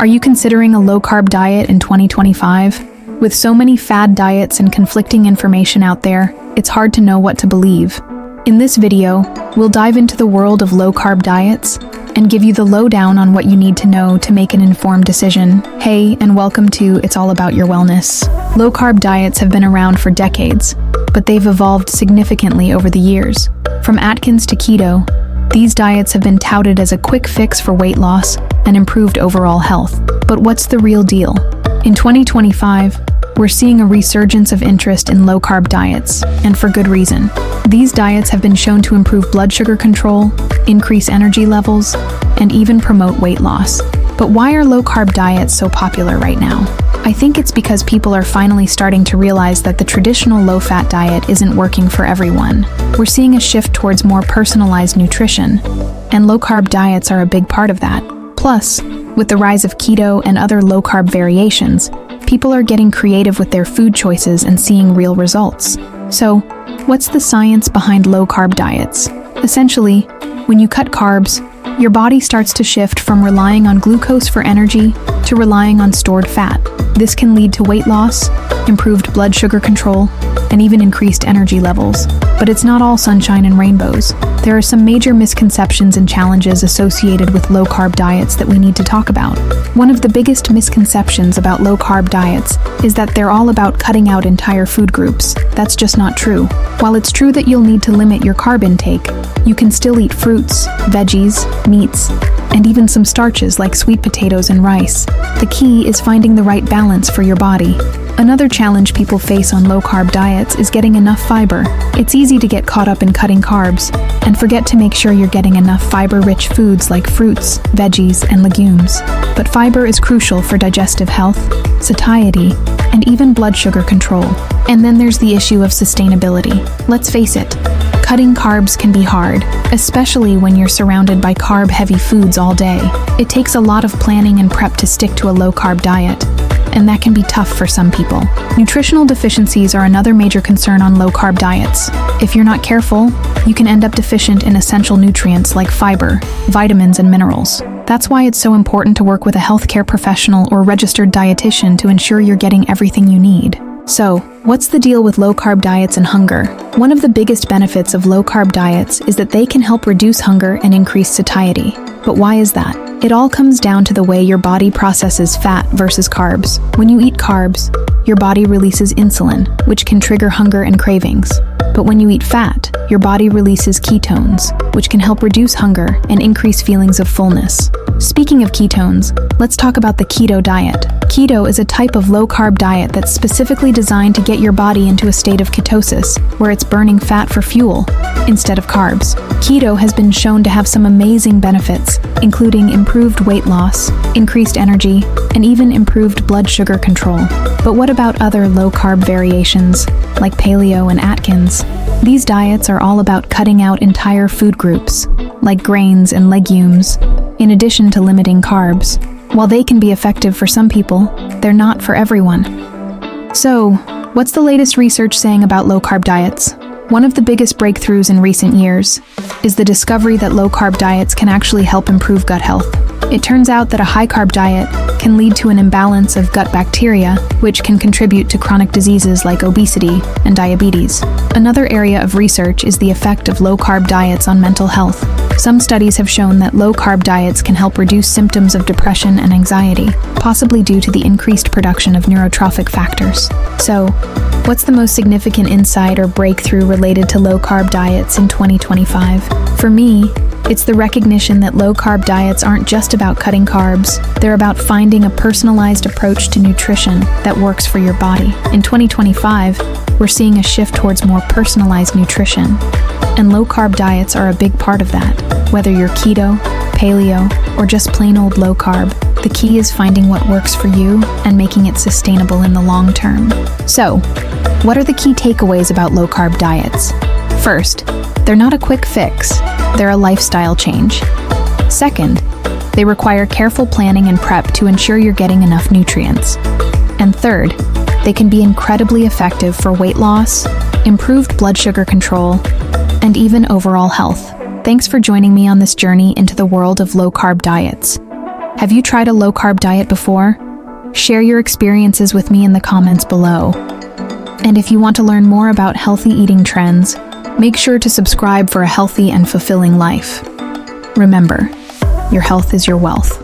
Are you considering a low-carb diet in 2025? With so many fad diets and conflicting information out there, it's hard to know what to believe. In this video, we'll dive into the world of low-carb diets and give you the lowdown on what you need to know to make an informed decision. Hey, and welcome to It's All About Your Wellness. Low-carb diets have been around for decades, but they've evolved significantly over the years. From Atkins to keto, these diets have been touted as a quick fix for weight loss and improved overall health. But what's the real deal? In 2025, we're seeing a resurgence of interest in low-carb diets, and for good reason. These diets have been shown to improve blood sugar control, increase energy levels, and even promote weight loss. But why are low-carb diets so popular right now? I think it's because people are finally starting to realize that the traditional low-fat diet isn't working for everyone. We're seeing a shift towards more personalized nutrition, and low-carb diets are a big part of that. Plus, with the rise of keto and other low-carb variations, people are getting creative with their food choices and seeing real results. So, what's the science behind low-carb diets? Essentially, when you cut carbs, your body starts to shift from relying on glucose for energy to relying on stored fat. This can lead to weight loss, improved blood sugar control, and even increased energy levels. But it's not all sunshine and rainbows. There are some major misconceptions and challenges associated with low-carb diets that we need to talk about. One of the biggest misconceptions about low-carb diets is that they're all about cutting out entire food groups. That's just not true. While it's true that you'll need to limit your carb intake, you can still eat fruits, veggies, meats, and even some starches like sweet potatoes and rice. The key is finding the right balance for your body. Another challenge people face on low-carb diets is getting enough fiber. It's easy to get caught up in cutting carbs and forget to make sure you're getting enough fiber-rich foods like fruits, veggies, and legumes. But fiber is crucial for digestive health, satiety, and even blood sugar control. And then there's the issue of sustainability. Let's face it, cutting carbs can be hard, especially when you're surrounded by carb-heavy foods all day. It takes a lot of planning and prep to stick to a low-carb diet, and that can be tough for some people. Nutritional deficiencies are another major concern on low-carb diets. If you're not careful, you can end up deficient in essential nutrients like fiber, vitamins, and minerals. That's why it's so important to work with a healthcare professional or registered dietitian to ensure you're getting everything you need. So, what's the deal with low-carb diets and hunger? One of the biggest benefits of low-carb diets is that they can help reduce hunger and increase satiety. But why is that? It all comes down to the way your body processes fat versus carbs. When you eat carbs, your body releases insulin, which can trigger hunger and cravings. But when you eat fat, your body releases ketones, which can help reduce hunger and increase feelings of fullness. Speaking of ketones, let's talk about the keto diet. Keto is a type of low-carb diet that's specifically designed to get your body into a state of ketosis, where it's burning fat for fuel instead of carbs. Keto has been shown to have some amazing benefits, including improved weight loss, increased energy, and even improved blood sugar control. But what about other low-carb variations, like paleo and Atkins? These diets are all about cutting out entire food groups, like grains and legumes, in addition to limiting carbs. While they can be effective for some people, they're not for everyone. So, what's the latest research saying about low-carb diets? One of the biggest breakthroughs in recent years is the discovery that low-carb diets can actually help improve gut health. It turns out that a high-carb diet can lead to an imbalance of gut bacteria, which can contribute to chronic diseases like obesity and diabetes. Another area of research is the effect of low-carb diets on mental health. Some studies have shown that low-carb diets can help reduce symptoms of depression and anxiety, possibly due to the increased production of neurotrophic factors. So, what's the most significant insight or breakthrough related to low-carb diets in 2025? For me, it's the recognition that low-carb diets aren't just about cutting carbs. They're about finding a personalized approach to nutrition that works for your body. In 2025, we're seeing a shift towards more personalized nutrition, and low-carb diets are a big part of that. Whether you're keto, paleo, or just plain old low-carb, the key is finding what works for you and making it sustainable in the long term. So, what are the key takeaways about low-carb diets? First, they're not a quick fix. They're a lifestyle change. Second, they require careful planning and prep to ensure you're getting enough nutrients. And third, they can be incredibly effective for weight loss, improved blood sugar control, and even overall health. Thanks for joining me on this journey into the world of low-carb diets. Have you tried a low-carb diet before? Share your experiences with me in the comments below. And if you want to learn more about healthy eating trends, make sure to subscribe for a healthy and fulfilling life. Remember, your health is your wealth.